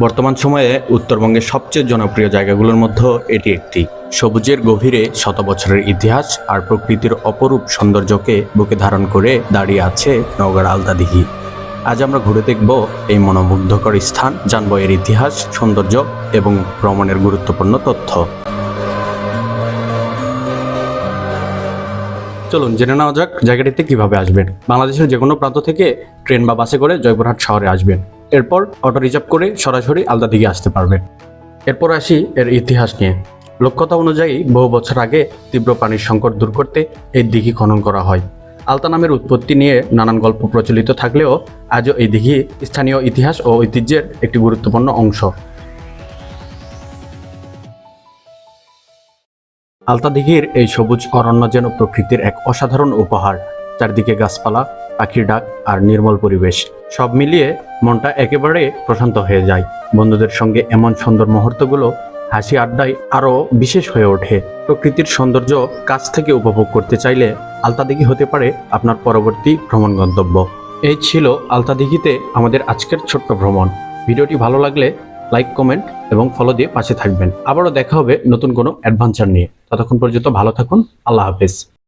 বর্তমান সময়ে উত্তরবঙ্গের সবচেয়ে জনপ্রিয় জায়গাগুলোর মধ্যে এটি একটি। সবুজের গভীরে শত বছরের ইতিহাস আর প্রকৃতির অপরূপ সৌন্দর্যকে বুকে ধারণ করে দাঁড়িয়ে আছে নওগাঁর আলতা দিঘি। আজ আমরা ঘুরে দেখব এই মনোমুগ্ধকর স্থান, জানব এর ইতিহাস, সৌন্দর্য এবং ভ্রমণের গুরুত্বপূর্ণ তথ্য। চলুন জেনে নেওয়া যাক জায়গাটিতে কিভাবে আসবেন। বাংলাদেশের যে কোনো প্রান্ত থেকে ট্রেন বা বাসে করে জয়পুরহাট শহরে আসবেন। এরপর অটো রিজার্ভ করে সরাসরি আলতা দিঘি আসতে পারবেন। এরপর আসি এর ইতিহাস নিয়ে। লোককথা অনুযায়ী বহু বছর আগে তীব্র পানির সংকট দূর করতে এই দিঘি খনন করা হয়। আলতা নামের উৎপত্তি নিয়ে নানান গল্প প্রচলিত থাকলেও আজও এই দিঘি স্থানীয় ইতিহাস ও ঐতিহ্যের একটি গুরুত্বপূর্ণ অংশ। আলতা দিঘির এই সবুজ অরণ্য যেন প্রকৃতির এক অসাধারণ উপহার। চারদিকে গাছপালা, পাখির ডাক আর নির্মল পরিবেশ, সব মিলিয়ে মনটা একেবারে প্রশান্ত হয়ে যায়। বন্ধুদের সঙ্গে এমন সুন্দর মুহূর্তগুলো হাসি আড্ডায় আরও বিশেষ হয়ে ওঠে। প্রকৃতির সৌন্দর্য কাছ থেকে উপভোগ করতে চাইলে আলতা দিঘি হতে পারে আপনার পরবর্তী ভ্রমণ গন্তব্য। এই ছিল আলতা দিঘিতে আমাদের আজকের ছোট্ট ভ্রমণ। ভিডিওটি ভালো লাগলে লাইক, কমেন্ট এবং ফলো দিয়ে পাশে থাকবেন। আবারও দেখা হবে নতুন কোনো অ্যাডভেঞ্চার নিয়ে। ততক্ষণ পর্যন্ত ভালো থাকুন। আল্লাহ হাফেজ।